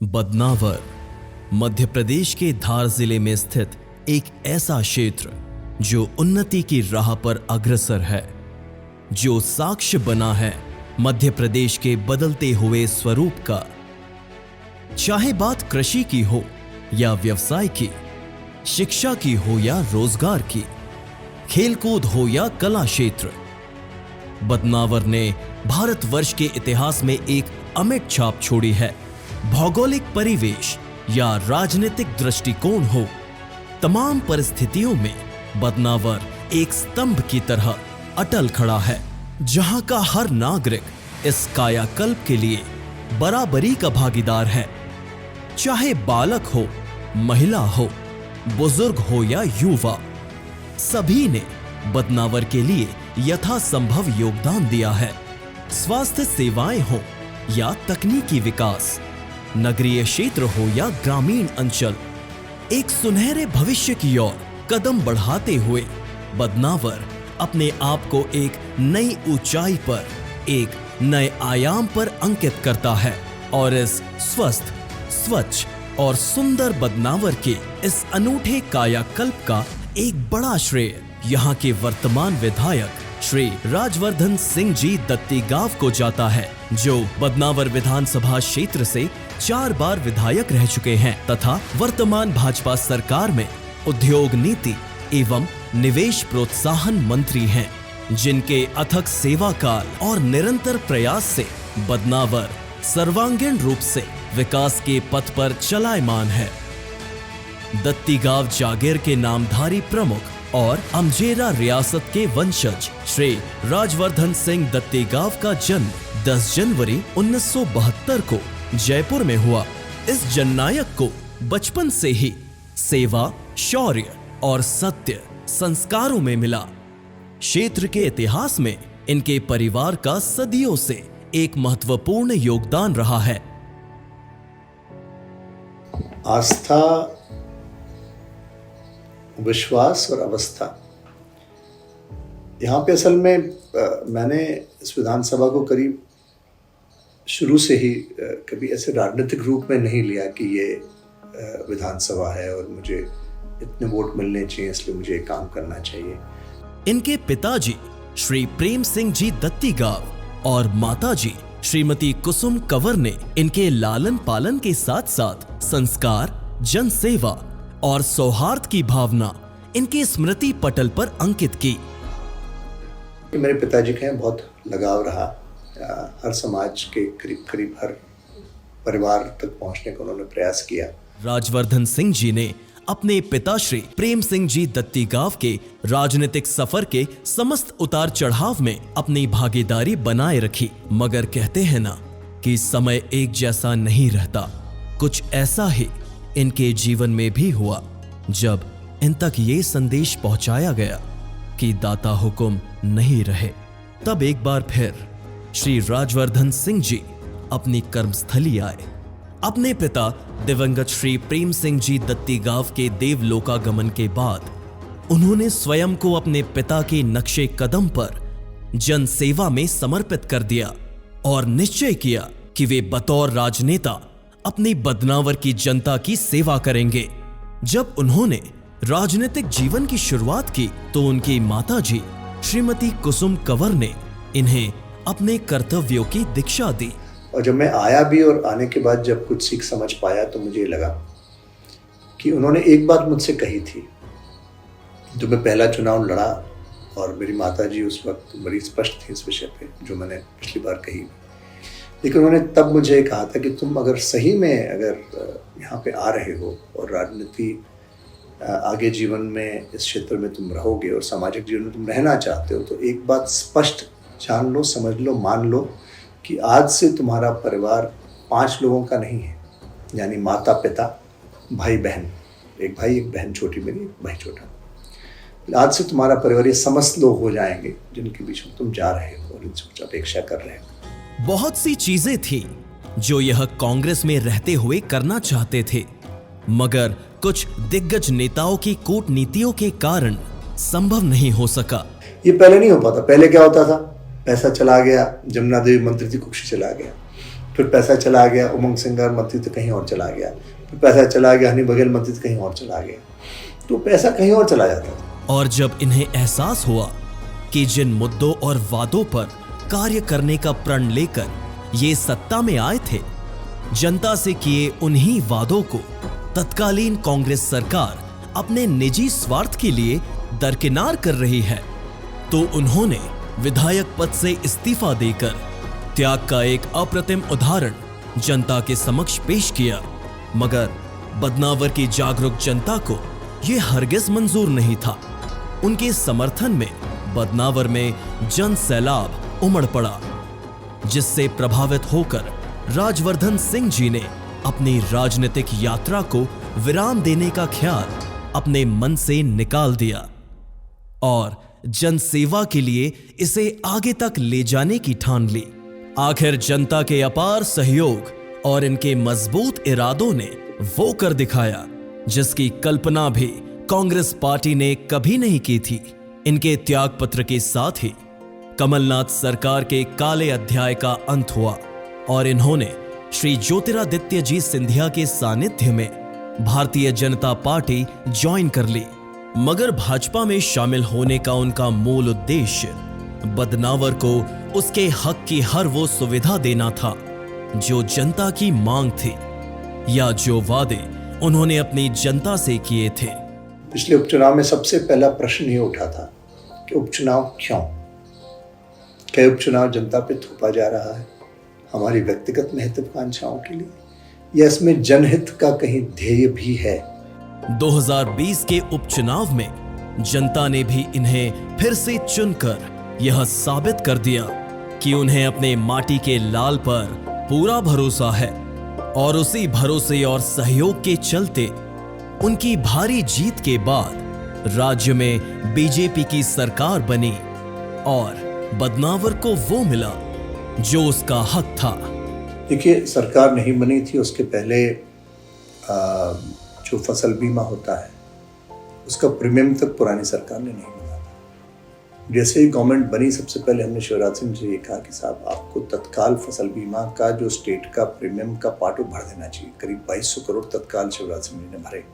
बदनावर मध्य प्रदेश के धार जिले में स्थित एक ऐसा क्षेत्र जो उन्नति की राह पर अग्रसर है, जो साक्ष्य बना है मध्य प्रदेश के बदलते हुए स्वरूप का। चाहे बात कृषि की हो या व्यवसाय की, शिक्षा की हो या रोजगार की, खेलकूद हो या कला क्षेत्र, बदनावर ने भारतवर्ष के इतिहास में एक अमिट छाप छोड़ी है। भौगोलिक परिवेश या राजनीतिक दृष्टिकोण हो, तमाम परिस्थितियों में बदनावर एक स्तंभ की तरह अटल खड़ा है, जहां का हर नागरिक इस कायाकल्प के लिए बराबरी का भागीदार है। चाहे बालक हो, महिला हो, बुजुर्ग हो या युवा, सभी ने बदनावर के लिए यथासंभव योगदान दिया है। स्वास्थ्य सेवाएं हो या तकनीकी विकास, नगरीय क्षेत्र हो या ग्रामीण अंचल, एक सुनहरे भविष्य की ओर कदम बढ़ाते हुए बदनावर अपने आप को एक नई ऊंचाई पर, एक नए आयाम पर अंकित करता है। और इस स्वस्थ, स्वच्छ और सुंदर बदनावर के इस अनूठे कायाकल्प का एक बड़ा श्रेय यहाँ के वर्तमान विधायक श्री राजवर्धन सिंह जी दत्तीगांव को जाता है, जो बदनावर विधानसभा क्षेत्र से 4 बार विधायक रह चुके हैं तथा वर्तमान भाजपा सरकार में उद्योग नीति एवं निवेश प्रोत्साहन मंत्री हैं, जिनके अथक सेवा काल और निरंतर प्रयास से बदनावर सर्वांगीण रूप से विकास के पथ पर चलायमान है। दत्तीगांव जागीर के नामधारी प्रमुख और अमजेरा रियासत के वंशज श्री राजवर्धन सिंह दत्तीगांव का जन्म 10 जनवरी 1972 को जयपुर में हुआ। इस जननायक को बचपन से ही सेवा, शौर्य और सत्य संस्कारों में मिला। क्षेत्र के इतिहास में इनके परिवार का सदियों से एक महत्वपूर्ण योगदान रहा है। आस्था, विश्वास और अवस्था, यहाँ पे असल में मैंने इस विधानसभा को करीब शुरू से ही कभी ऐसे राजनीतिक रूप में नहीं लिया कि ये विधानसभा है और मुझे इतने वोट मिलने चाहिए इसलिए मुझे ये काम करना चाहिए। इनके पिताजी श्री प्रेम सिंह जी दत्तीगांव और माताजी श्रीमती कुसुम कंवर ने इनके लालन पालन के साथ साथ संस्कार, जनसेवा और सौहार्द की भावना इनके स्मृति पटल पर अंकित की। मेरे पिताजी के बहुत लगाव रहा, हर समाज के करीब करीब हर परिवार तक पहुंचने का उन्होंने प्रयास किया। राजवर्धन सिंह जी ने अपने पिता श्री प्रेम सिंह जी दत्तीगांव के राजनीतिक सफर के समस्त उतार चढ़ाव में अपनी भागीदारी बनाए रखी, मगर कहते हैं ना कि समय एक जैसा नहीं रहता। कुछ ऐसा ही इनके जीवन में भी हुआ, जब इन तक ये संदेश पहुंचाया गया कि दाता हुकुम नहीं रहे। तब एक बार फिर श्री राजवर्धन सिंह जी अपनी कर्मस्थली आए। अपने पिता दिवंगत श्री प्रेम सिंह जी दत्तीगांव के देवलोकागमन के बाद उन्होंने स्वयं को अपने पिता के नक्शे कदम पर जन सेवा में समर्पित कर दिया और निश्चय किया कि वे बतौर राजनेता अपनी बदनावर की जनता की सेवा करेंगे। जब उन्होंने राजनीतिक जीवन की शुरुआत की तो उनकी माताजी श्रीमती कुसुम कंवर ने इन्हें अपने कर्तव्यों की दीक्षा दी। और जब मैं आया भी और आने के बाद जब कुछ सीख समझ पाया तो मुझे लगा कि उन्होंने एक बात मुझसे कही थी। जब मैं पहला चुनाव लड़ा और मेरी माताजी उस वक्त बड़ी स्पष्ट थी इस विषय पे, जो मैंने पिछली बार कही, लेकिन उन्होंने तब मुझे कहा था कि तुम अगर सही में अगर यहाँ पे आ रहे हो और राजनीति आगे जीवन में इस क्षेत्र में तुम रहोगे और सामाजिक जीवन में तुम रहना चाहते हो, तो एक बात स्पष्ट जान लो, समझ लो, मान लो कि आज से तुम्हारा परिवार 5 लोगों का नहीं है, यानी माता पिता, भाई बहन, एक भाई एक बहन छोटी, मेरी एक भाई छोटा, आज से तुम्हारा परिवार ये समस्त लोग हो जाएंगे जिनके बीच में तुम जा रहे हो और इनसे कुछ अपेक्षा कर रहे हो। बहुत सी चीजें थी जो यह कांग्रेस में रहते हुए करना चाहते थे, मगर कुछ दिग्गज नेताओं की कूटनीतियों के कारण संभव नहीं हो सका। ये पहले नहीं हो पाता। पहले क्या होता था, पैसा चला गया, जमुना देवी मंत्री थी, कुक्षी चला गया, फिर पैसा चला गया, उमंग सिंगार मंत्री तो कहीं और चला गया, फिर पैसा चला गया, हनी बघेल मंत्री तो कहीं और चला गया, तो पैसा कहीं और चला जाता था। और जब इन्हें एहसास हुआ कि जिन मुद्दों और वादों पर कार्य करने का प्रण लेकर ये सत्ता में आए थे, जनता से किए उन्हीं वादों को तत्कालीन कांग्रेस सरकार अपने निजी स्वार्थ के लिए दरकिनार कर रही है, तो उन्होंने विधायक पद से इस्तीफा देकर त्याग का एक अप्रतिम उदाहरण जनता के समक्ष पेश किया। मगर बदनावर की जागरूक जनता को यह हरगिज मंजूर नहीं था। उनके समर्थन में बदनावर में जन सैलाब उमड़ पड़ा, जिससे प्रभावित होकर राजवर्धन सिंह जी ने अपनी राजनीतिक यात्रा को विराम देने का ख्याल अपने मन से निकाल दिया और जनसेवा के लिए इसे आगे तक ले जाने की ठान ली। आखिर जनता के अपार सहयोग और इनके मजबूत इरादों ने वो कर दिखाया जिसकी कल्पना भी कांग्रेस पार्टी ने कभी नहीं की थी। इनके त्यागपत्र के साथ ही कमलनाथ सरकार के काले अध्याय का अंत हुआ और इन्होंने श्री ज्योतिरादित्य जी सिंधिया के सानिध्य में भारतीय जनता पार्टी ज्वाइन कर ली। मगर भाजपा में शामिल होने का उनका मूल उद्देश्य बदनावर को उसके हक की हर वो सुविधा देना था जो जनता की मांग थी या जो वादे उन्होंने अपनी जनता से किए थे। पिछले उपचुनाव में सबसे पहला प्रश्न ये उठा था कि उपचुनाव क्यों? क्या उपचुनाव जनता पे थोपा जा रहा है हमारी व्यक्तिगत महत्वाकांक्षाओं के लिए, या इसमें जनहित का कहीं ध्येय भी है? 2020 के उपचुनाव में जनता ने भी इन्हें फिर से चुनकर यह साबित कर दिया कि उन्हें अपने माटी के लाल पर पूरा भरोसा है और उसी भरोसे और सहयोग के चलते उनकी भारी जीत के बाद राज्य में बीजेपी की सरकार बनी और बदनावर को वो मिला जो उसका हक था। देखिए, सरकार नहीं बनी थी उसके पहले जो फसल बीमा होता है उसका प्रीमियम तक पुरानी सरकार ने नहीं बना था। जैसे ही गवर्नमेंट बनी, सबसे पहले हमने शिवराज सिंह जी से कहा कि साहब आपको तत्काल फसल बीमा का जो स्टेट का प्रीमियम का पार्ट भर देना चाहिए। करीब 2200 करोड़ तत्काल शिवराज सिंह जी ने भरे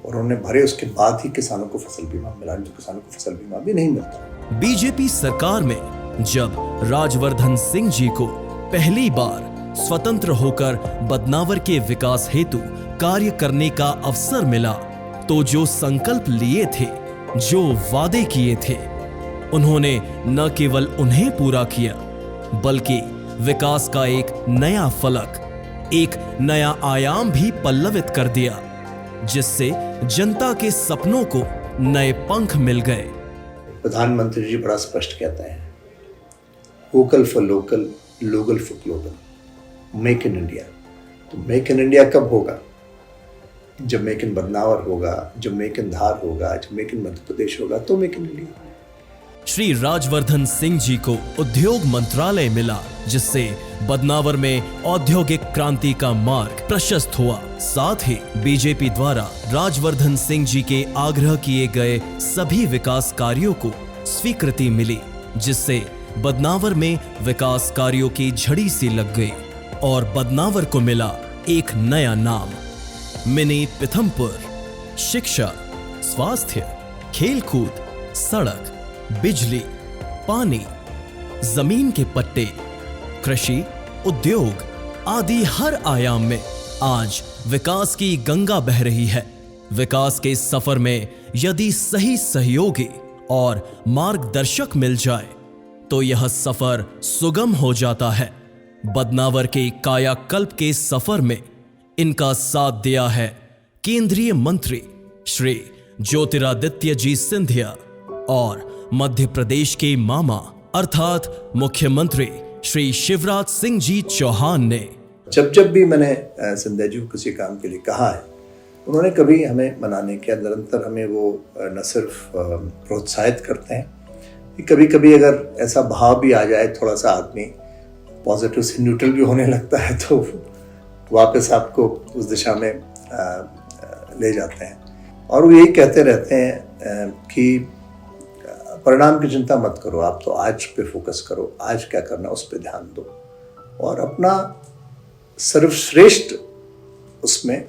और उन्होंने भरे, उसके बाद ही किसानों को फसल बीमा मिला, जो किसानों को फसल बीमा भी नहीं मिलता। बीजेपी सरकार में जब राजवर्धन सिंह जी को पहली बार स्वतंत्र होकर बदनावर के विकास हेतु कार्य करने का अवसर मिला, तो जो संकल्प लिए थे, जो वादे किए थे, उन्होंने न केवल उन्हें पूरा किया बल्कि विकास का एक नया फलक, एक नया आयाम भी पल्लवित कर दिया, जिससे जनता के सपनों को नए पंख मिल गए। प्रधानमंत्री जी बड़ा स्पष्ट कहते हैं, vocal for local, local for global, make in India. तो मेक इन इंडिया कब होगा? जब मेक इन बदनावर होगा, जब मेक इन धार होगा, जब मेक इन मध्य प्रदेश होगा, तो make in India. Shri Rajvardhan Singh ji को उद्योग मंत्रालय मिला, जिससे बदनावर में औद्योगिक क्रांति का मार्ग प्रशस्त हुआ। साथ ही बीजेपी द्वारा राजवर्धन सिंह जी के आग्रह किए गए सभी विकास कार्यों को स्वीकृति मिली, जिससे बदनावर में विकास कार्यों की झड़ी सी लग गई और बदनावर को मिला एक नया नाम, मिनी पीथमपुर। शिक्षा, स्वास्थ्य, खेलकूद, सड़क, बिजली, पानी, जमीन के पट्टे, कृषि, उद्योग आदि हर आयाम में आज विकास की गंगा बह रही है। विकास के सफर में यदि सही सहयोगी और मार्गदर्शक मिल जाए तो यह सफर सुगम हो जाता है। बदनावर के कायाकल्प के सफर में इनका साथ दिया है केंद्रीय मंत्री श्री ज्योतिरादित्य जी सिंधिया और मध्य प्रदेश के मामा अर्थात मुख्यमंत्री श्री शिवराज सिंह जी चौहान ने। जब भी मैंने सिंधिया जी को किसी काम के लिए कहा है, उन्होंने कभी हमें मना नहीं किया। निरंतर हमें वो न सिर्फ प्रोत्साहित करते हैं, कभी कभी अगर ऐसा भाव भी आ जाए, थोड़ा सा आदमी पॉजिटिव से न्यूट्रल भी होने लगता है, तो वापस आपको उस दिशा में ले जाते हैं। और वो यही कहते रहते हैं कि परिणाम की चिंता मत करो, आप तो आज पे फोकस करो, आज क्या करना उस पे ध्यान दो और अपना सर्वश्रेष्ठ उसमें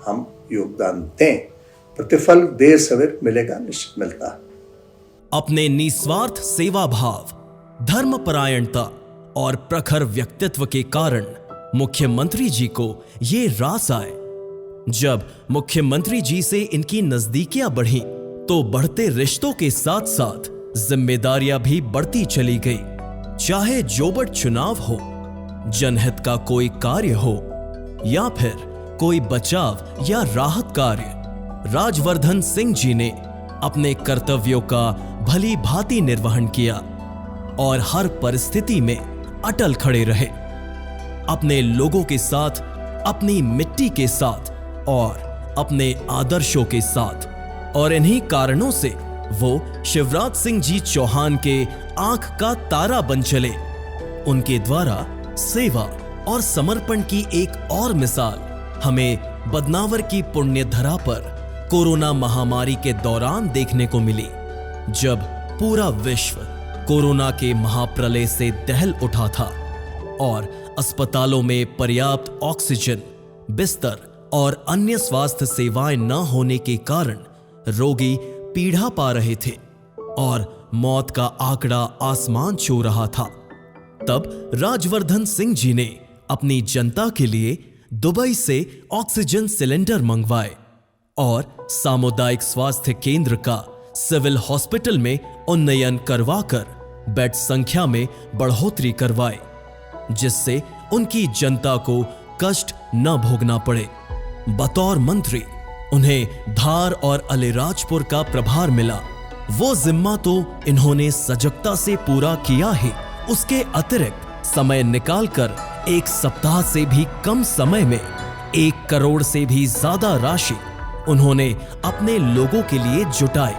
हम योगदान दें। प्रतिफल देर सवेर मिलेगा, निश्चित मिलता है। अपने निस्वार्थ सेवा भाव, धर्मपरायणता और प्रखर व्यक्तित्व के कारण मुख्यमंत्री जी को ये रास आए। जब मुख्यमंत्री जी से इनकी नजदीकियां बढ़ी तो बढ़ते रिश्तों के साथ साथ जिम्मेदारियां भी बढ़ती चली गई। चाहे जोबट चुनाव हो, जनहित का कोई कार्य हो या फिर कोई बचाव या राहत कार्य, राजवर्धन सिंह जी ने अपने कर्तव्यों का भली भांति निर्वहन किया और हर परिस्थिति में अटल खड़े रहे। अपने लोगों के साथ, अपनी मिट्टी के साथ और अपने आदर्शों के साथ, और इन्हीं कारणों से वो शिवराज सिंह जी चौहान के आंख का तारा बन चले। उनके द्वारा सेवा और समर्पण की एक और मिसाल हमें बदनावर की पुण्य धरा पर कोरोना महामारी के दौरान देखने को मिली, जब पूरा विश्व कोरोना के महाप्रलय से दहल उठा था और अस्पतालों में पर्याप्त ऑक्सीजन, बिस्तर और अन्य स्वास्थ्य सेवाएं न होने के कारण रोगी पीड़ा पा रहे थे और मौत का आंकड़ा आसमान छू रहा था। तब राजवर्धन सिंह जी ने अपनी जनता के लिए दुबई से ऑक्सीजन सिलेंडर मंगवाए और सामुदायिक स्वास्थ्य केंद्र का सिविल हॉस्पिटल में उन्नयन करवाकर बेड संख्या में बढ़ोतरी करवाए, जिससे उनकी जनता को कष्ट न भोगना पड़े। बतौर मंत्री उन्हें धार और अलीराजपुर का प्रभार मिला। वो जिम्मा तो इन्होंने सजगता से पूरा किया ही, उसके अतिरिक्त समय निकालकर एक सप्ताह से भी कम समय में 1 करोड़ से भी ज्यादा राशि उन्होंने अपने लोगों के लिए जुटाई,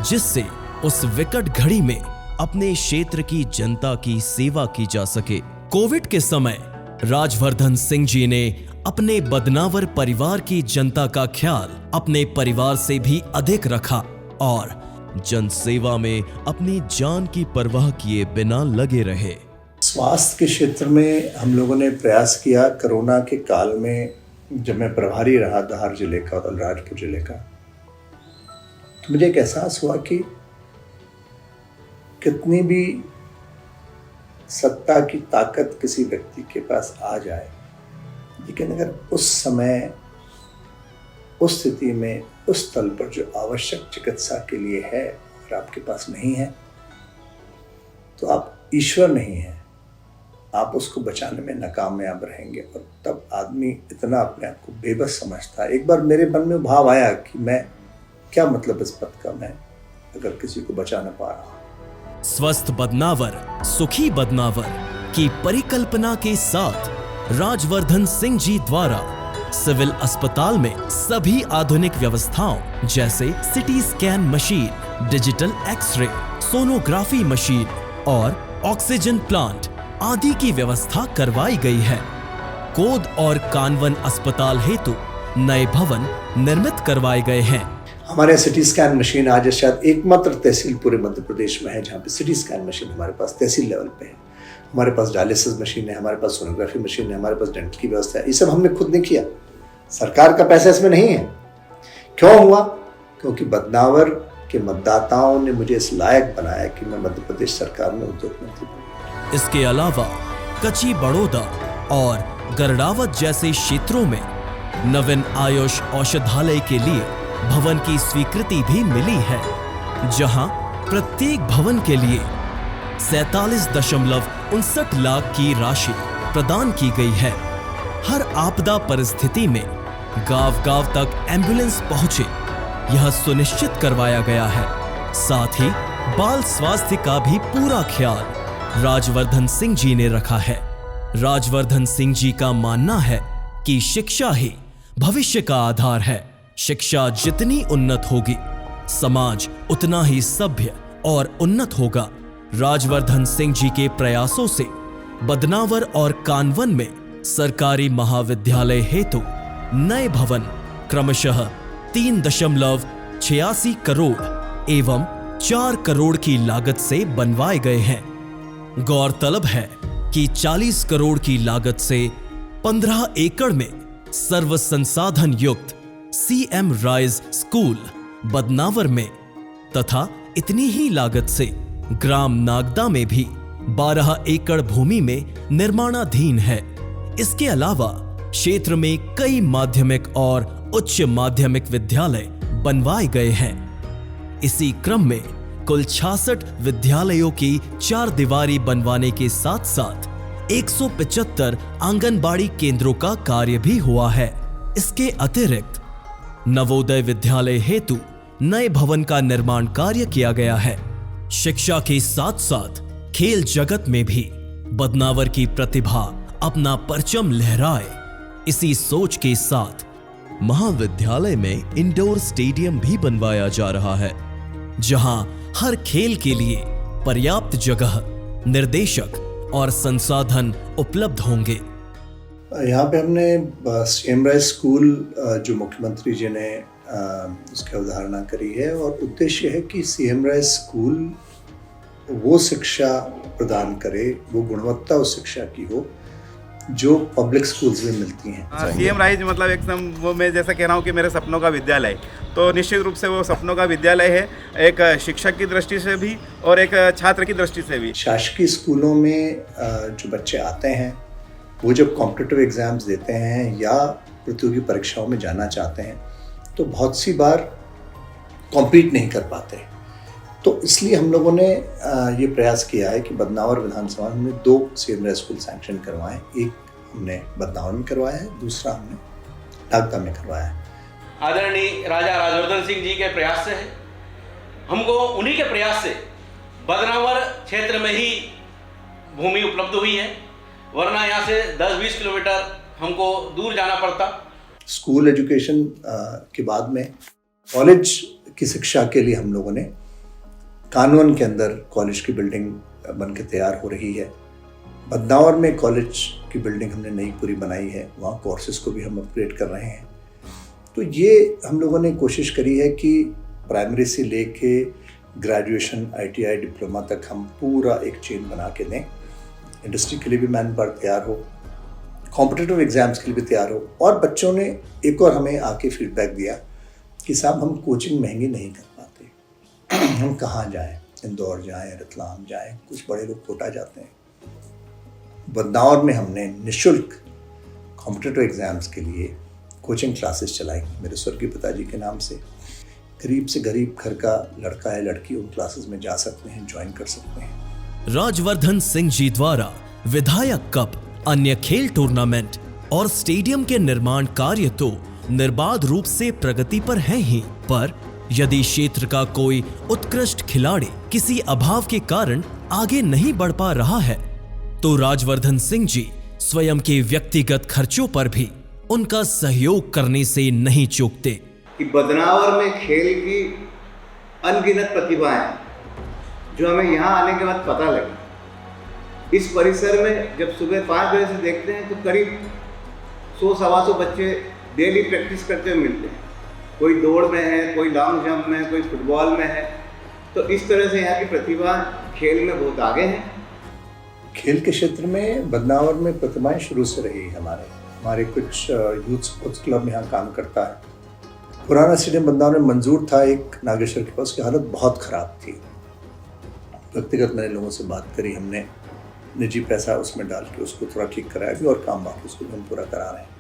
जिससे उस विकट घड़ी में अपने क्षेत्र की जनता की सेवा की जा सके। कोविड के समय राजवर्धन सिंह जी ने अपने बदनावर परिवार की जनता का ख्याल अपने परिवार से भी अधिक रखा और जनसेवा में अपनी जान की परवाह किए बिना लगे रहे। स्वास्थ्य के क्षेत्र में हम लोगों ने प्रयास किया। कोरोना के काल में जब मैं प्रभारी रहा धार जिले का और अलीराजपुर जिले का, तो मुझे एक एहसास हुआ कि कितनी भी सत्ता की ताकत किसी व्यक्ति के पास आ जाए, लेकिन अगर उस समय, उस स्थिति में, उस स्थल पर जो आवश्यक चिकित्सा के लिए है अगर आपके पास नहीं है, तो आप ईश्वर नहीं हैं, आप उसको बचाने में नाकामयाब रहेंगे। और तब आदमी इतना अपने आप को बेबस समझता है। एक बार मेरे मन में भाव आया कि मैं क्या मतलब इस पद का, मैं अगर किसी को बचा ना पा रहा। स्वस्थ बदनावर, सुखी बदनावर की परिकल्पना के साथ राजवर्धन सिंह जी द्वारा सिविल अस्पताल में सभी आधुनिक व्यवस्थाओं जैसे CT scan machine, digital X-ray, sonography machine और ऑक्सीजन प्लांट आदि की व्यवस्था करवाई गई है। कोद और कानवन अस्पताल हेतु नए भवन निर्मित करवाए गए हैं। हमारे सिटी स्कैन मशीन आज शायद एकमात्र तहसील पूरे मध्य प्रदेश में है जहाँ पे सिटी स्कैन मशीन हमारे पास तहसील लेवल पे है। हमारे पास डायलिसिस मशीन है, हमारे पास सोनोग्राफी मशीन है, हमारे पास डेंटल की व्यवस्था है। ये सब हमने खुद नहीं किया, सरकार का पैसा इसमें नहीं है। क्यों हुआ? क्योंकि बदनावर के मतदाताओं ने मुझे इस लायक बनाया कि मैं मध्य प्रदेश सरकार में उद्योग मंत्री बनूं। इसके अलावा कच्ची बड़ौदा और गरड़ावत जैसे क्षेत्रों में नवीन आयुष औषधालय के लिए भवन की स्वीकृति भी मिली है, जहां प्रत्येक भवन के लिए 47.59 लाख की राशि प्रदान की गई है। हर आपदा परिस्थिति में गांव-गांव तक एम्बुलेंस पहुंचे, यह सुनिश्चित करवाया गया है। साथ ही बाल स्वास्थ्य का भी पूरा ख्याल राजवर्धन सिंह जी ने रखा है। राजवर्धन सिंह जी का मानना है कि शिक्षा ही भविष्य का आधार है। शिक्षा जितनी उन्नत होगी, समाज उतना ही सभ्य और उन्नत होगा। राजवर्धन सिंह जी के प्रयासों से बदनावर और कानवन में सरकारी महाविद्यालय हेतु नए भवन क्रमशः 3.86 करोड़ एवं 4 करोड़ की लागत से बनवाए गए हैं। गौरतलब है कि 40 करोड़ की लागत से 15 एकड़ में सर्व संसाधन युक्त CM राइज स्कूल बदनावर में तथा इतनी ही लागत से ग्राम नागदा में भी 12 एकड़ भूमि में निर्माणाधीन है। इसके अलावा क्षेत्र में कई माध्यमिक और उच्च माध्यमिक विद्यालय बनवाए गए हैं। इसी क्रम में कुल 66 विद्यालयों की 4 दीवारी बनवाने के साथ साथ 175 आंगनबाड़ी केंद्रों का कार्य भी हुआ है। इसके अतिरिक्त नवोदय विद्यालय हेतु नए भवन का निर्माण कार्य किया गया है। शिक्षा के साथ साथ खेल जगत में भी बदनावर की प्रतिभा अपना परचम लहराए, इसी सोच के साथ महाविद्यालय में इंडोर स्टेडियम भी बनवाया जा रहा है, जहां हर खेल के लिए पर्याप्त जगह, निर्देशक और संसाधन उपलब्ध होंगे। यहाँ पे हमने CM राइज स्कूल जो मुख्यमंत्री जी ने उसकी अवधारणा करी है, और उद्देश्य है कि CM राइज स्कूल वो शिक्षा प्रदान करे, वो गुणवत्ता उस शिक्षा की हो जो पब्लिक स्कूल्स में मिलती हैं। CM राइज मतलब एकदम वो मैं जैसा कह रहा हूँ कि मेरे सपनों का विद्यालय, तो निश्चित रूप से वो सपनों का विद्यालय है, एक शिक्षक की दृष्टि से भी और एक छात्र की दृष्टि से भी। शासकीय स्कूलों में जो बच्चे आते हैं वो जब कॉम्पिटिटिव एग्जाम्स देते हैं या प्रतियोगी परीक्षाओं में जाना चाहते हैं तो बहुत सी बार कॉम्पीट नहीं कर पाते। तो इसलिए हम लोगों ने ये प्रयास किया है कि बदनावर विधानसभा में 2 CM राइज स्कूल सैंक्शन करवाएं। एक हमने बदनावर में करवाया है, दूसरा हमने नागदा में करवाया है। आदरणीय राजा राजवर्धन सिंह जी के प्रयास से है, हमको उन्हीं के प्रयास से बदनावर क्षेत्र में ही भूमि उपलब्ध हुई है, वरना यहाँ से 10-20 किलोमीटर हमको दूर जाना पड़ता। स्कूल एजुकेशन के बाद में कॉलेज की शिक्षा के लिए हम लोगों ने कानवन के अंदर कॉलेज की बिल्डिंग बन के तैयार हो रही है। बदनावर में कॉलेज की बिल्डिंग हमने नई पूरी बनाई है, वहाँ कोर्सेज को भी हम अपग्रेड कर रहे हैं। तो ये हम लोगों ने कोशिश करी है कि प्राइमरी से लेके ग्रेजुएशन, ITI, डिप्लोमा तक हम पूरा एक चेन बना के दें। इंडस्ट्री के लिए भी मैन पावर तैयार हो, कॉम्पिटिटिव एग्जाम्स के लिए भी तैयार हो। और बच्चों ने एक और हमें आके फीडबैक दिया कि साहब हम कोचिंग महंगी नहीं कर पाते, हम कहाँ जाएं, इंदौर जाएं, रतलाम जाएं, कुछ बड़े लोग कोटा जाते हैं। बदनावर में हमने निःशुल्क कॉम्पिटिटिव एग्जाम्स के लिए कोचिंग क्लासेस चलाई मेरे स्वर्गीय पिताजी के नाम से। गरीब से गरीब घर का लड़का है, लड़की उन क्लासेस में जा सकते हैं, ज्वाइन कर सकते हैं। राजवर्धन सिंह जी द्वारा विधायक कप, अन्य खेल टूर्नामेंट और स्टेडियम के निर्माण कार्य तो निर्बाध रूप से प्रगति पर है ही, पर यदि क्षेत्र का कोई उत्कृष्ट खिलाड़ी किसी अभाव के कारण आगे नहीं बढ़ पा रहा है तो राजवर्धन सिंह जी स्वयं के व्यक्तिगत खर्चों पर भी उनका सहयोग करने से नहीं चूकते। कि बदनावर में खेल की अनगिनत प्रतिभाएं जो हमें यहाँ आने के बाद पता लगी। इस परिसर में जब सुबह 5 बजे से देखते हैं तो करीब 100-125 बच्चे डेली प्रैक्टिस करते हुए मिलते हैं। कोई दौड़ में है, कोई लॉन्ग जंप में है, कोई फुटबॉल में है। तो इस तरह से यहाँ की प्रतिभा खेल में बहुत आगे है। खेल के क्षेत्र में बदनावर में प्रतिभाएं शुरू से रही हमारे कुछ यूथ स्पोर्ट्स क्लब यहाँ काम करता है। पुराना स्टेडियम बदनावर में मंजूर था एक नागेश्वर के पास, उसकी हालत बहुत ख़राब थी। व्यक्तिगत मैंने लोगों से बात करी, हमने निजी पैसा उसमें डाल के उसको थोड़ा ठीक कराया भी, और काम बाकी उसको भी हम पूरा करा रहे हैं।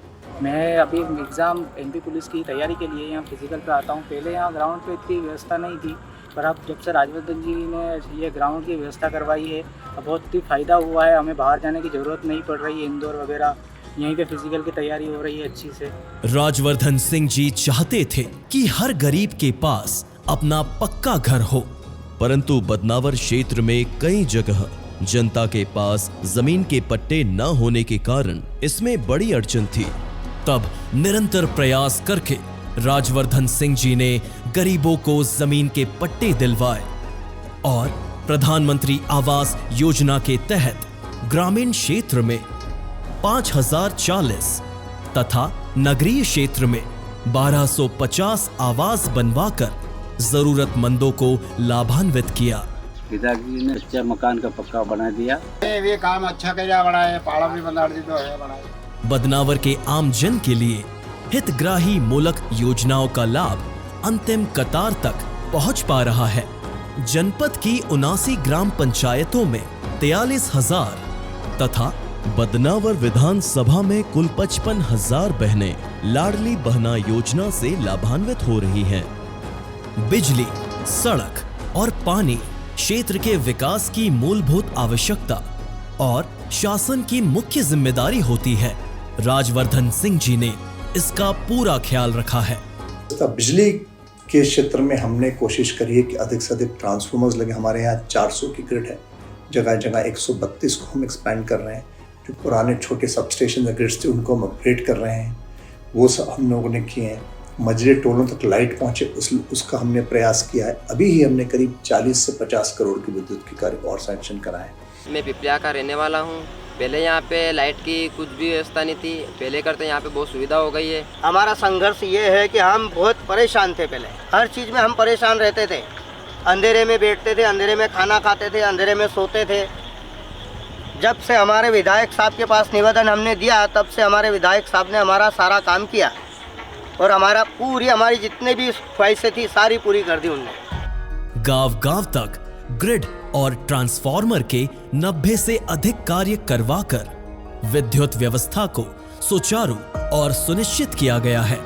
मैं अभी एग्ज़ाम MP पुलिस की तैयारी के लिए यहाँ फिजिकल पे आता हूँ। पहले यहाँ ग्राउंड पे इतनी व्यवस्था नहीं थी, पर अब जब से राजवर्धन जी ने ये ग्राउंड की व्यवस्था करवाई है अब बहुत ही फ़ायदा हुआ है। हमें बाहर जाने की ज़रूरत नहीं पड़ रही है, इंदौर वगैरह यहीं पे फिजिकल की तैयारी हो रही है अच्छी से। राजवर्धन सिंह जी चाहते थे कि हर गरीब के पास अपना पक्का घर हो, परंतु बदनावर क्षेत्र में कई जगह जनता के पास जमीन के पट्टे न होने के कारण इसमें बड़ी अड़चन थी। तब निरंतर प्रयास करके राजवर्धन सिंह जी ने गरीबों को जमीन के पट्टे दिलवाए और प्रधानमंत्री आवास योजना के तहत ग्रामीण क्षेत्र में 5040 तथा नगरीय क्षेत्र में 1250 आवास बनवाकर जरूरतमंदों को लाभान्वित किया। पिताजी ने अच्छा मकान का पक्का बना दिया। ये काम अच्छा किया, बनाए पाड़ा भी बना दी तो है बनाए। बदनावर के आम जन के लिए हितग्राही मूलक योजनाओं का लाभ अंतिम कतार तक पहुंच पा रहा है। जनपद की 79 ग्राम पंचायतों में 43,000 तथा बदनावर विधानसभा में कुल 55,000 बहनें लाडली बहना योजना से लाभान्वित हो रही हैं। बिजली, सड़क और पानी क्षेत्र के विकास की मूलभूत आवश्यकता और शासन की मुख्य जिम्मेदारी होती है। राजवर्धन सिंह जी ने इसका पूरा ख्याल रखा है। बिजली के क्षेत्र में हमने कोशिश करी है कि अधिक से अधिक ट्रांसफार्मर्स लगे। हमारे यहाँ 400 की ग्रिड है, जगह जगह 132 को हम एक्सपैंड कर रहे हैं। जो पुराने छोटे सबस्टेशन ग्रिड्स थे उनको हम अपग्रेड कर रहे हैं, वो सब हम लोगों ने किए हैं। मजरे टोलों तक लाइट पहुँचे उसका हमने प्रयास किया है। अभी ही हमने करीब 40 से 50 करोड़ की विद्युत के कार्य और सैंक्शन कराए। मैं पिपलिया का रहने वाला हूँ। पहले यहाँ पे लाइट की कुछ भी व्यवस्था नहीं थी, पहले करते यहाँ पे बहुत सुविधा हो गई है। हमारा संघर्ष ये है कि हम बहुत परेशान थे। पहले हर चीज़ में हम परेशान रहते थे। अंधेरे में बैठते थे, अंधेरे में खाना खाते थे, अंधेरे में सोते थे। जब से हमारे विधायक साहब के पास निवेदन हमने दिया, तब से हमारे विधायक साहब ने हमारा सारा काम किया और हमारी जितने भी ख्वाहिशें थी सारी पूरी कर दी उनने। गांव-गांव तक ग्रिड और ट्रांसफार्मर के 90 से अधिक कार्य करवाकर विद्युत व्यवस्था को सुचारू और सुनिश्चित किया गया है।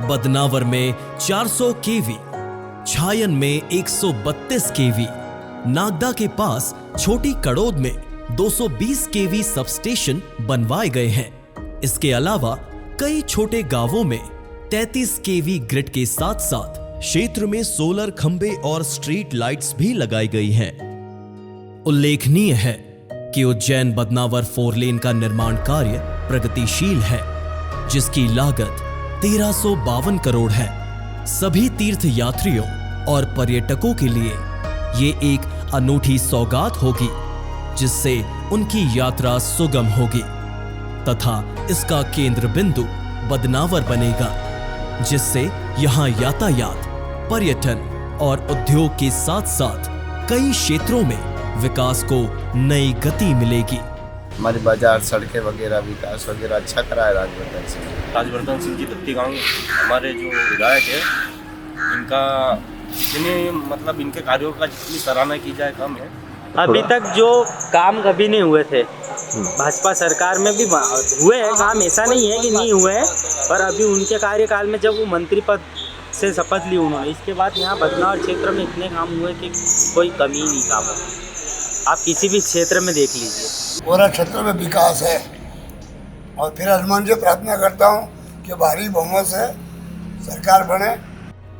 बदनावर में 400 केवी, छायन में 132 केवी, नागदा के पास छोटी कड़ोद में 220 केवी सबस्टेशन बनवाए गए हैं। इसके अलावा कई छोटे गांवों में 33 केवी ग्रिड के साथ साथ क्षेत्र में सोलर खंबे और स्ट्रीट लाइट्स भी लगाई गई हैं। उल्लेखनीय है कि उज्जैन बदनावर 4 लेन का निर्माण कार्य प्रगतिशील है, जिसकी लागत 1352 करोड़ है। सभी तीर्थ यात्रियों और पर्यटकों के लिए ये एक अनूठी सौगात होगी, जिससे उनकी यात्रा सुगम होगी तथा इसका केंद्र बिंदु बदनावर बनेगा, जिससे यहाँ यातायात, पर्यटन और उद्योग के साथ साथ कई क्षेत्रों में विकास को नई गति मिलेगी। हमारे बाजार, सड़कें वगैरह, विकास वगैरह अच्छा करा है राजवर्धन सिंह जी दत्ती गांव हमारे जो विधायक है, इनका जितने इनके कार्यों का जितनी सराहना की जाए कम है। अभी तक जो काम कभी नहीं हुए थे, भाजपा सरकार में भी हुए हैं काम, ऐसा नहीं है कि नहीं हुए हैं, पर अभी उनके कार्यकाल में जब वो मंत्री पद से शपथ ली उन्होंने, इसके बाद यहाँ बदनावर क्षेत्र में इतने काम हुए कि कोई कमी नहीं काम हो। आप किसी भी क्षेत्र में देख लीजिए, पूरा क्षेत्र में विकास है। और फिर हनुमान जी प्रार्थना करता हूँ कि भारी बहुमत से सरकार बने।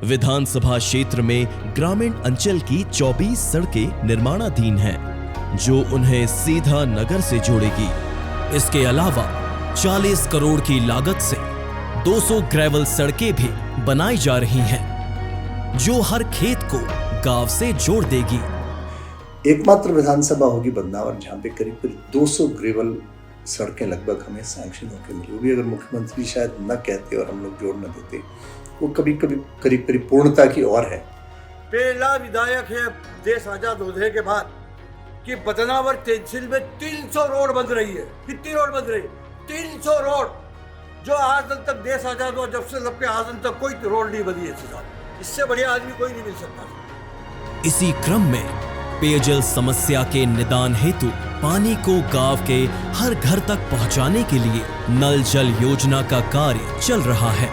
विधानसभा क्षेत्र में ग्रामीण अंचल की 24 सड़कें निर्माणाधीन हैं, जो उन्हें सीधा नगर से जोड़ेगी। इसके अलावा 40 करोड़ की लागत से 200 ग्रेवल सड़कें भी बनाई जा रही हैं, जो हर खेत को गांव से जोड़ देगी। एकमात्र विधानसभा होगी बदनावर जहाँ पे करीब 200 ग्रेवल सड़कें लगभग हमें सैंक्शन होकर मिली। वो भी अगर मुख्यमंत्री शायद न कहते और हम लोग जोड़ न देते, वो कभी करीब पूर्णता की ओर है। पहला विधायक है देश आजाद होने के बाद कि बदनावर तहसील में 300 रोड बन रही है। कितनी रोड बन रही है? 300 रोड, जो आज तक देश आजाद हुआ जब से सबके आज तक कोई रोड नहीं बनी है। इससे बढ़िया आदमी कोई नहीं मिल सकता। इसी क्रम में पेयजल समस्या के निदान हेतु पानी को गांव के हर घर तक पहुंचाने के लिए नल जल योजना का कार्य चल रहा है।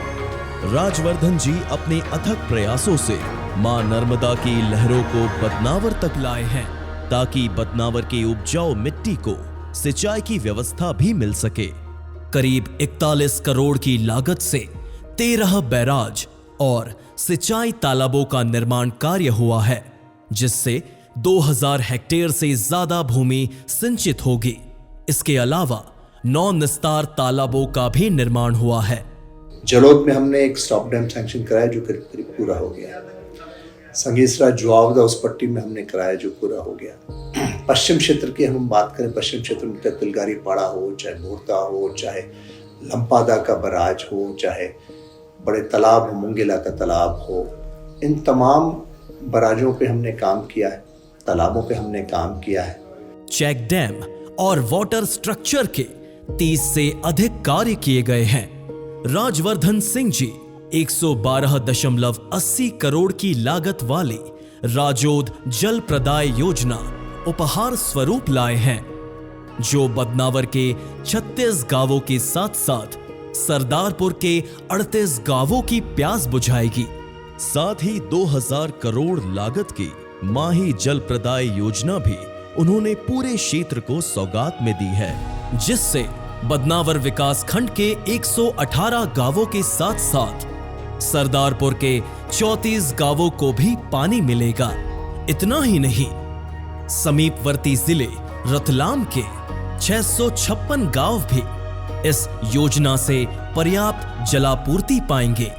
राजवर्धन जी अपने अथक प्रयासों से मां नर्मदा की लहरों को बदनावर तक लाए हैं, ताकि बदनावर की उपजाऊ मिट्टी को सिंचाई की व्यवस्था भी मिल सके। करीब 41 करोड़ की लागत से 13 बैराज और सिंचाई तालाबों का निर्माण कार्य हुआ है, जिससे 2000 हेक्टेयर से ज्यादा भूमि सिंचित होगी। इसके अलावा 9 निस्तार तालाबों का भी निर्माण हुआ है। जलोद में हमने एक स्टॉप डैम सैंक्शन कराया जो करीब पूरा हो गया। संगीसरा जुआवदा उस पट्टी में हमने कराया जो पूरा हो गया। पश्चिम क्षेत्र की हम बात करें, पश्चिम क्षेत्र में तिलगारी पाड़ा हो, चाहे मोरता हो, चाहे लंपादा का बराज हो, चाहे बड़े तालाब हो, मुंगेला का तालाब हो, इन तमाम बराजों पे हमने काम किया है, तालाबों पे हमने काम किया है। चेक डैम और वाटर स्ट्रक्चर के 30 से अधिक कार्य किए गए हैं। राजवर्धन सिंह जी 112.80 करोड़ की लागत वाली राजोद जल प्रदाय योजना उपहार स्वरूप लाए हैं, जो बदनावर के 36 गांवों के साथ साथ सरदारपुर के 38 गांवों की प्यास बुझाएगी। साथ ही 2000 करोड़ लागत की माही जल प्रदाय योजना भी उन्होंने पूरे क्षेत्र को सौगात में दी है, जिससे बदनावर विकास खंड के 118 गांवों के साथ साथ सरदारपुर के 34 गांवों को भी पानी मिलेगा। इतना ही नहीं, समीपवर्ती जिले रतलाम के 656 गांव भी इस योजना से पर्याप्त जलापूर्ति पाएंगे।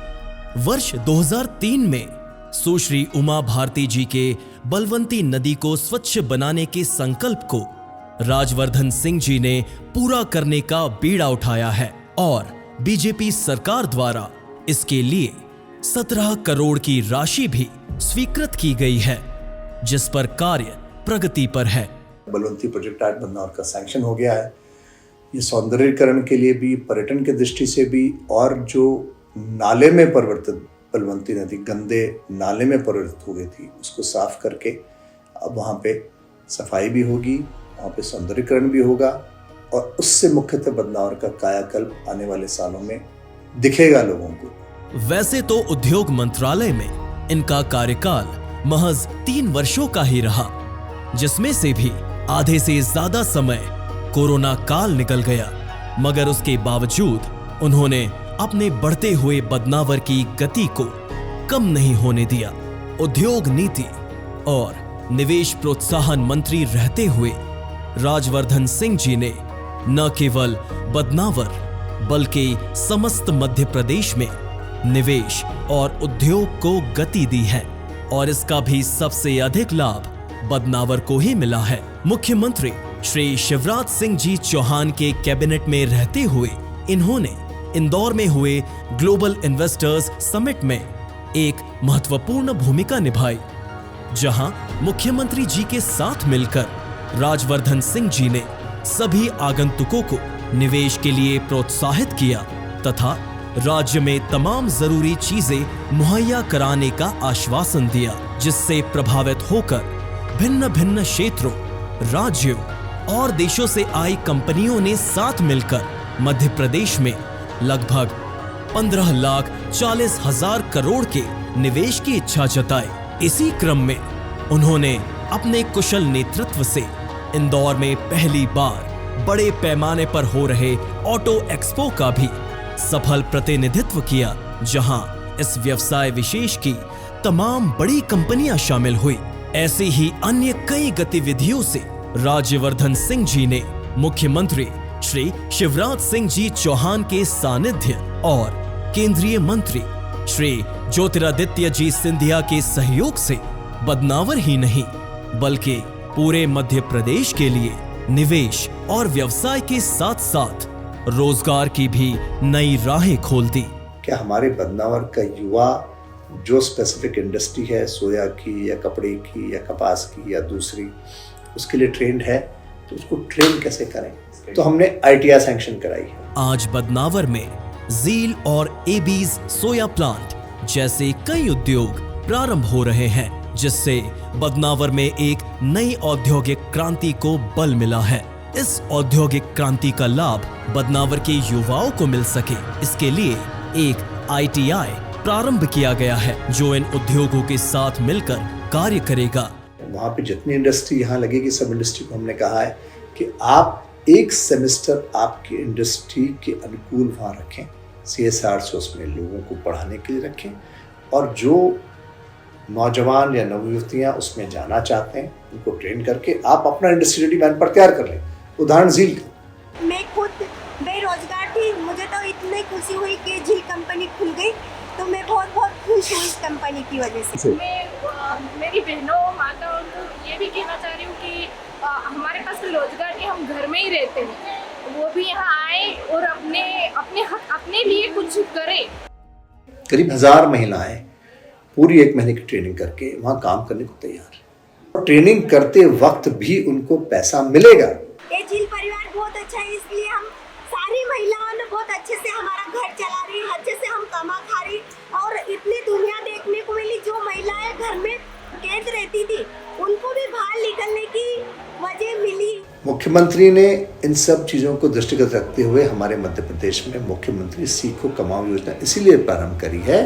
वर्ष 2003 में सुश्री उमा भारती जी के बलवंती नदी को स्वच्छ बनाने के संकल्प को राजवर्धन सिंह जी ने पूरा करने का बीड़ा उठाया है और बीजेपी सरकार द्वारा इसके लिए 17 करोड़ की राशि भी स्वीकृत की गई है, जिस पर कार्य प्रगति पर है। बलवंती प्रोजेक्ट आज बदनावर का सैंक्शन हो गया है। ये सौंदर्यीकरण के लिए भी, पर्यटन की दृष्टि से भी, और जो नाले में परिवर्तित बलवंती नदी गंदे नाले में परिवर्तित हो गई थी, उसको साफ करके अब वहाँ पे सफाई भी होगी, वहाँ पे सौंदर्यीकरण भी होगा और उससे मुख्यतः बदनावर का कायाकल्प आने वाले सालों में दिखेगा लोगों को। वैसे तो उद्योग मंत्रालय में इनका कार्यकाल महज 3 वर्षों का ही रहा, जिसमें से भी आधे से ज्यादा समय कोरोना काल निकल गया, मगर उसके बावजूद उन्होंने अपने बढ़ते हुए बदनावर की गति को कम नहीं होने दिया। उद्योग नीति और निवेश प्रोत्साहन मंत्री रहते हुए राजवर्धन सिंह जी ने न केवल बदनावर बल्कि समस्त मध्य प्रदेश में निवेश और उद्योग को गति दी है और इसका भी सबसे अधिक लाभ बदनावर को ही मिला है। मुख्यमंत्री श्री शिवराज सिंह जी चौहान के कैबिनेट में रहते हुए इन्होंने इंदौर में हुए ग्लोबल इन्वेस्टर्स समिट में एक महत्वपूर्ण भूमिका निभाई, जहां मुख्यमंत्री जी के साथ मिलकर राजवर्धन सिंह जी ने सभी आगंतुकों को निवेश के लिए प्रोत्साहित किया तथा राज्य में तमाम जरूरी चीजें मुहैया कराने का आश्वासन दिया, जिससे प्रभावित होकर भिन्न भिन्न क्षेत्रों, राज्यों और देशों से आई कंपनियों ने साथ मिलकर मध्य प्रदेश में लगभग 15,40,000 करोड़ के निवेश की इच्छा जताई। इसी क्रम में उन्होंने अपने कुशल नेतृत्व से इंदौर में पहली बार बड़े पैमाने पर हो रहे ऑटो एक्सपो का भी सफल प्रतिनिधित्व किया, जहां इस व्यवसाय विशेष की तमाम बड़ी कंपनियां शामिल हुई। ऐसी ही अन्य कई गतिविधियों से राजवर्धन सिंह जी ने मुख्यमंत्री श्री शिवराज सिंह जी चौहान के सानिध्य और केंद्रीय मंत्री श्री ज्योतिरादित्य जी सिंधिया के सहयोग से बदनावर ही नहीं बल्कि पूरे मध्य प्रदेश के लिए निवेश और व्यवसाय के साथ साथ रोजगार की भी नई राहें खोल दी। क्या हमारे बदनावर का युवा जो स्पेसिफिक इंडस्ट्री है, सोया की या कपड़े की या कपास की या दूसरी, उसके लिए ट्रेंड है, तो उसको ट्रेन कैसे करें? तो हमने ITI सैंक्शन कराई है। आज बदनावर में जील और एबीज सोया प्लांट जैसे कई उद्योग प्रारंभ हो रहे हैं, जिससे बदनावर में एक नई औद्योगिक क्रांति को बल मिला है। इस औद्योगिक क्रांति का लाभ बदनावर के युवाओं को मिल सके, इसके लिए एक ITI प्रारंभ किया गया है, जो इन उद्योगों के साथ मिलकर कार्य करेगा। वहाँ पे जितनी इंडस्ट्री यहाँ लगेगी, सब इंडस्ट्री को हमने कहा है कि आप एक सेमेस्टर आपकी इंडस्ट्री के अनुकूल वहाँ रखें, CSR से उसमें लोगों को पढ़ाने के लिए रखें, और जो नौजवान या नवयुवतियाँ उसमें जाना चाहते हैं उनको ट्रेन करके आप अपना इंडस्ट्री रेडी मैन पर तैयार कर लें। उदाहरण झील का। मैं खुद बेरोजगार थी, मुझे तो इतनी खुशी हुई कि झील कंपनी खुल गई, तो मैं बहुत खुश हूँ इस कंपनी की वजह से। मैं मेरी बहनों माताओं को ये भी कहना चाह रही हूँ कि हमारे पास रोजगार नहीं, हम घर में ही रहते हैं, वो भी यहाँ आए और अपने लिए कुछ करें। करीब 1000 महिलाएं पूरी 1 महीने की ट्रेनिंग करके वहाँ काम करने को तैयार है, और ट्रेनिंग करते वक्त भी उनको पैसा मिलेगा। ये झील परिवार बहुत अच्छा है, इसलिए हम अच्छे से हमारा घर चला रही, अच्छे से हम कमा खा रही, और इतनी दुनिया देखने को मिली। जो महिलाएं घर में कैद रहती थी उनको भी बाहर निकलने की वजह मिली। मुख्यमंत्री ने इन सब चीज़ों को दृष्टिगत रखते हुए हमारे मध्य प्रदेश में मुख्यमंत्री सीखो कमाओ योजना इसीलिए प्रारंभ करी है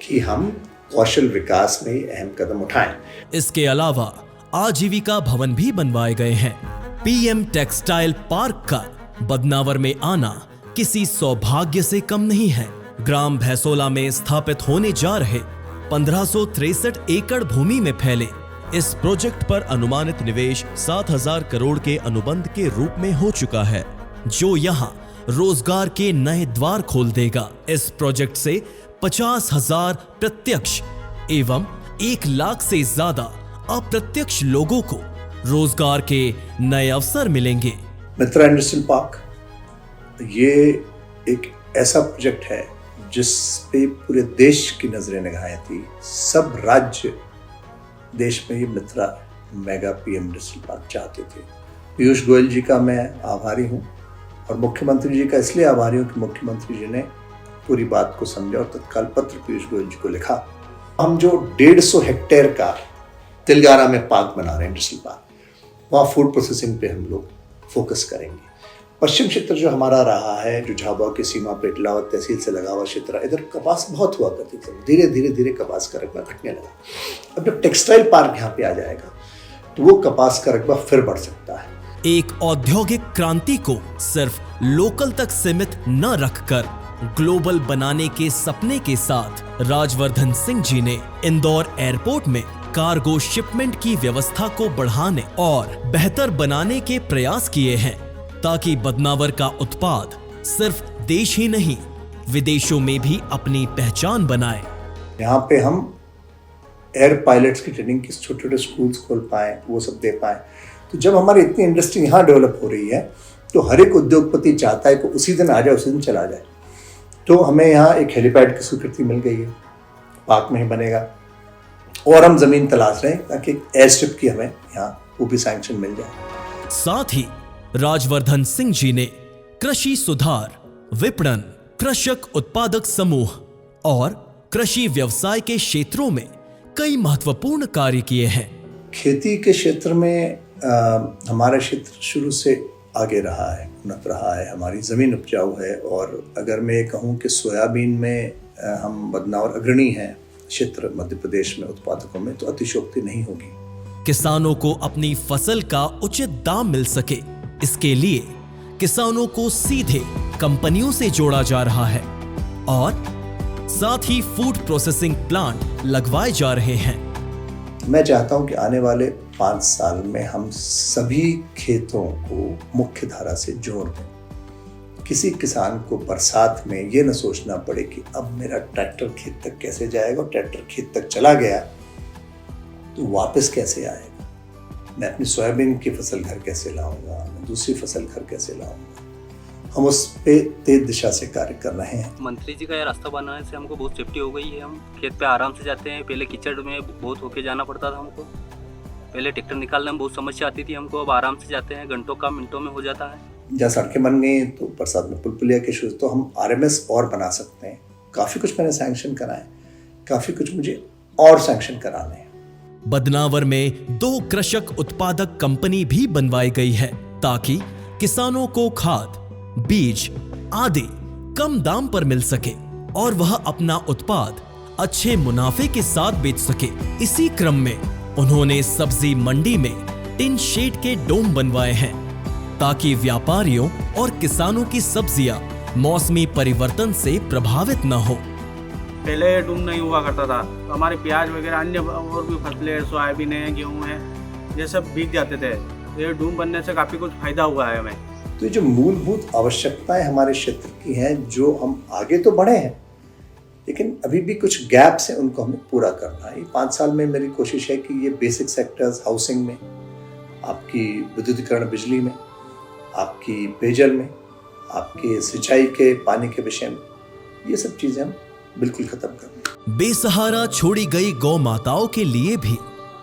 कि हम कौशल विकास में अहम कदम उठाएं। इसके अलावा आजीविका भवन भी बनवाए गए हैं। पीएम टेक्सटाइल पार्क का बदनावर में आना किसी सौभाग्य से कम नहीं है। ग्राम भैसोला में स्थापित होने जा रहे 1563 एकड़ भूमि में फैले इस प्रोजेक्ट पर अनुमानित निवेश 7,000 करोड़ के अनुबंध के रूप में हो चुका है, जो यहां रोजगार के नए द्वार खोल देगा। इस प्रोजेक्ट से 50,000 प्रत्यक्ष एवं 1 लाख से ज्यादा अप्रत्यक्ष लोगों को रोजगार के नए अवसर मिलेंगे। मित्रा इंडस्ट्रियल पार्क ये एक ऐसा प्रोजेक्ट है जिस पे पूरे देश की नजरें निगाहें थी। सब राज्य देश में ये मित्रा मेगा पीएम इंडस्ट्रियल पार्क चाहते थे। पीयूष गोयल जी का मैं आभारी हूँ और मुख्यमंत्री जी का इसलिए आभारी हूँ कि मुख्यमंत्री जी ने पूरी बात को समझा और तत्काल पत्र पीयूष गोयल जी को लिखा। हम जो 150 हेक्टेयर का तिलगारा में पार्क बना रहे हैं इंडस्ट्रियल पार्क, वहाँ फूड प्रोसेसिंग पे हम लोग फोकस करेंगे। पश्चिम क्षेत्र जो हमारा रहा है, जो झाबुआ की सीमा पे इटलावत तहसील से लगा हुआ क्षेत्र, इधर कपास बहुत हुआ करती थी। धीरे धीरे कपास का रकबा घटने लगा। अब जब टेक्सटाइल पार्क यहाँ पे आ जाएगा तो वो कपास का रकबा फिर बढ़ सकता है। एक औद्योगिक क्रांति को सिर्फ लोकल तक सीमित न रखकर ग्लोबल बनाने के सपने के साथ राजवर्धन सिंह जी ने इंदौर एयरपोर्ट में कार्गो शिपमेंट की व्यवस्था को बढ़ाने और बेहतर बनाने के प्रयास किए हैं, ताकि बदनावर का उत्पाद सिर्फ देश ही नहीं विदेशों में भी अपनी पहचान बनाए। यहाँ पे हम एयर पायलट्स की ट्रेनिंग के छोटे छोटे स्कूल्स खोल पाए, वो सब दे पाए। तो जब हमारी इतनी इंडस्ट्री यहाँ डेवलप हो रही है तो हर एक उद्योगपति चाहता है कि उसी दिन आ जाए, उसी दिन चला जाए। तो हमें यहाँ एक हेलीपैड की स्वीकृति मिल गई है, पार्क में ही बनेगा, और हम जमीन तलाश रहे हैं ताकि एयर स्ट्रिप की हमें यहाँ वो भी सैंक्शन मिल जाए। साथ ही राजवर्धन सिंह जी ने कृषि सुधार, विपणन, कृषक उत्पादक समूह और कृषि व्यवसाय के क्षेत्रों में कई महत्वपूर्ण कार्य किए हैं। खेती के क्षेत्र में हमारा क्षेत्र शुरू से आगे रहा है, उन्नत रहा है, हमारी ज़मीन उपजाऊ है। और अगर मैं ये कहूँ कि सोयाबीन में हम बदनावर अग्रणी हैं क्षेत्र मध्य प्रदेश में उत्पादकों में, तो अतिशयोक्ति नहीं होगी। किसानों को अपनी फसल का उचित दाम मिल सके, इसके लिए किसानों को सीधे कंपनियों से जोड़ा जा रहा है और साथ ही फूड प्रोसेसिंग प्लांट लगवाए जा रहे हैं। मैं चाहता हूं कि आने वाले 5 साल में हम सभी खेतों को मुख्य धारा से जोड़ दें। किसी किसान को बरसात में ये न सोचना पड़े कि अब मेरा ट्रैक्टर खेत तक कैसे जाएगा, और ट्रैक्टर खेत तक चला गया तो वापस कैसे आएगा, मैं अपनी सोयाबीन की फसल घर कैसे लाऊंगा, मैं दूसरी फसल घर कैसे लाऊंगा। हम उस पे तेज दिशा से कार्य कर रहे हैं। मंत्री जी का यह रास्ता बनाने से हमको बहुत सेफ्टी हो गई है। हम खेत पे आराम से जाते हैं। पहले कीचड़ में बहुत होके जाना पड़ता था हमको, पहले ट्रैक्टर निकालने में बहुत समस्या आती थी हमको। अब आराम से जाते हैं, घंटों का मिनटों में हो जाता है। जहाँ सड़कें बन गई तो बरसात में पुल पुलिया के शुरू, तो हम RMS और बना सकते हैं। काफ़ी कुछ मैंने सैंक्शन करा है, काफ़ी कुछ मुझे और सैंक्शन कराने हैं। बदनावर में 2 कृषक उत्पादक कंपनी भी बनवाई गई है, ताकि किसानों को खाद, बीज आदि कम दाम पर मिल सके और वह अपना उत्पाद अच्छे मुनाफे के साथ बेच सके। इसी क्रम में उन्होंने सब्जी मंडी में टिन शेड के डोम बनवाए हैं, ताकि व्यापारियों और किसानों की सब्जियां मौसमी परिवर्तन से प्रभावित न हो। पहले डूम नहीं हुआ करता था, तो हमारे प्याज वगैरह अन्य और भी फसलें, सोयाबीन है, गेहूँ है, ये सब भीग जाते थे। ये डूम बनने से काफ़ी कुछ फायदा हुआ है हमें। तो जो मूलभूत आवश्यकताएं हमारे क्षेत्र की हैं, जो हम आगे तो बढ़े हैं लेकिन अभी भी कुछ गैप्स हैं, उनको हमें पूरा करना है। 5 साल में मेरी कोशिश है कि ये बेसिक सेक्टर्स, हाउसिंग में, आपकी विद्युतीकरण बिजली में, आपकी पेयजल में, आपके सिंचाई के पानी के विषय में, ये सब चीज़ें हम बिल्कुल खत्म कर। बेसहारा छोड़ी गई गौ माताओं के लिए भी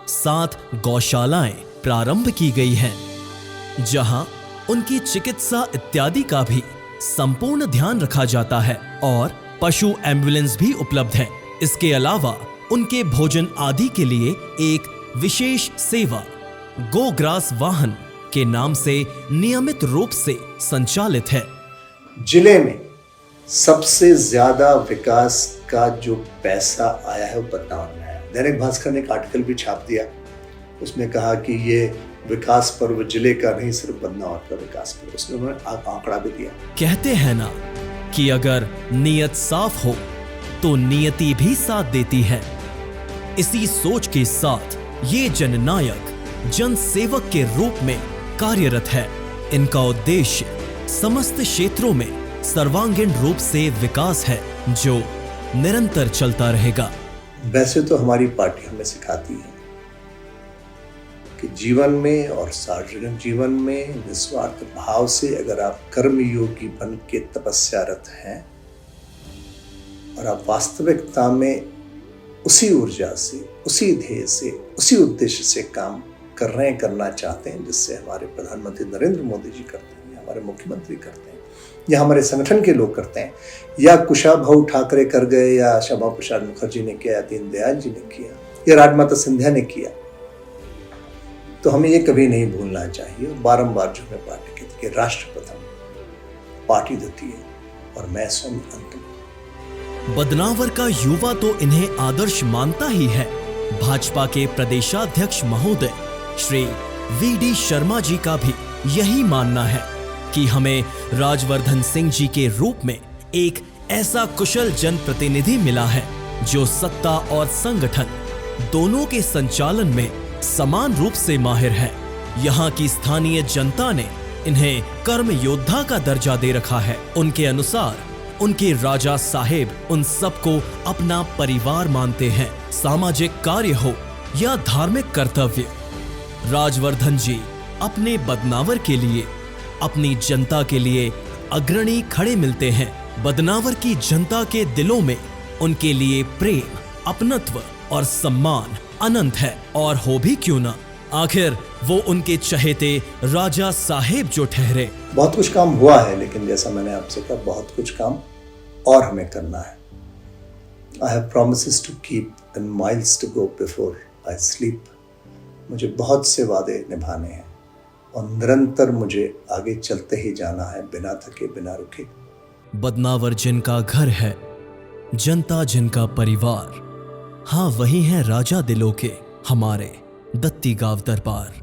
7 गौशालाएं प्रारंभ की गई हैं, जहां उनकी चिकित्सा इत्यादि का भी संपूर्ण ध्यान रखा जाता है और पशु एम्बुलेंस भी उपलब्ध है। इसके अलावा उनके भोजन आदि के लिए एक विशेष सेवा गोग्रास वाहन के नाम से नियमित रूप से संचालित है। जिले में सबसे ज्यादा विकास का जो पैसा आया है वो बदनावर में आया। दैनिक भास्कर ने एक आर्टिकल भी छाप दिया, उसमें कहा कि ये विकास पर्व जिले का नहीं सिर्फ बदनावर का विकास पर्व, उसमें उन्होंने आंकड़ा भी दिया। कहते हैं ना कि अगर नीयत साफ हो तो नियति भी साथ देती है। इसी सोच के साथ ये जननायक जनसेवक के रूप में कार्यरत है। इनका उद्देश्य समस्त क्षेत्रों में सर्वांगीण रूप से विकास है जो निरंतर चलता रहेगा। वैसे तो हमारी पार्टी हमें सिखाती है कि जीवन में और सार्वजनिक जीवन में निस्वार्थ भाव से अगर आप कर्मयोगी बन के तपस्यारत हैं और आप वास्तविकता में उसी ऊर्जा से, उसी ध्येय से, उसी उद्देश्य से काम कर रहे हैं, करना चाहते हैं जिससे हमारे प्रधानमंत्री नरेंद्र मोदी जी करते हैं, हमारे मुख्यमंत्री करते हैं, या हमारे संगठन के लोग करते हैं, या कुशाभाऊ ठाकरे कर गए, या श्यामा प्रसाद मुखर्जी ने किया, या दीनदयाल जी ने किया, या राजमाता सिंधिया ने किया, तो हमें ये कभी नहीं भूलना चाहिए। बारंबार जो हमें पार्टी कहती है कि राष्ट्र प्रथम, पार्टी द्वितीय और मैं स्वयं अंतिम। बदनावर का युवा तो इन्हें आदर्श मानता ही है। भाजपा के प्रदेशाध्यक्ष महोदय श्री वी.डी. शर्मा जी का भी यही मानना है कि हमें राजवर्धन सिंह जी के रूप में एक ऐसा कुशल जनप्रतिनिधि मिला है जो सत्ता और संगठन दोनों के संचालन में समान रूप से माहिर है। यहाँ की स्थानीय जनता ने इन्हें कर्म योद्धा का दर्जा दे रखा है। उनके अनुसार उनके राजा साहेब उन सबको अपना परिवार मानते हैं। सामाजिक कार्य हो या धार्मिक कर्तव्य, राजवर्धन जी अपने बदनावर के लिए, अपनी जनता के लिए अग्रणी खड़े मिलते हैं। बदनावर की जनता के दिलों में उनके लिए प्रेम, अपनत्व और सम्मान अनंत है। और हो भी क्यों ना, आखिर वो उनके चहेते राजा साहेब जो ठहरे। बहुत कुछ काम हुआ है, लेकिन जैसा मैंने आपसे कहा, बहुत कुछ काम और हमें करना है। I have promises to keep and miles to go before I sleep. मुझे बहुत से वादे निभाने हैं और निरंतर मुझे आगे चलते ही जाना है, बिना थके, बिना रुके। बदनावर जिनका घर है, जनता जिनका परिवार, हाँ वही है राजा दिलों के हमारे दत्ती गांव दरबार।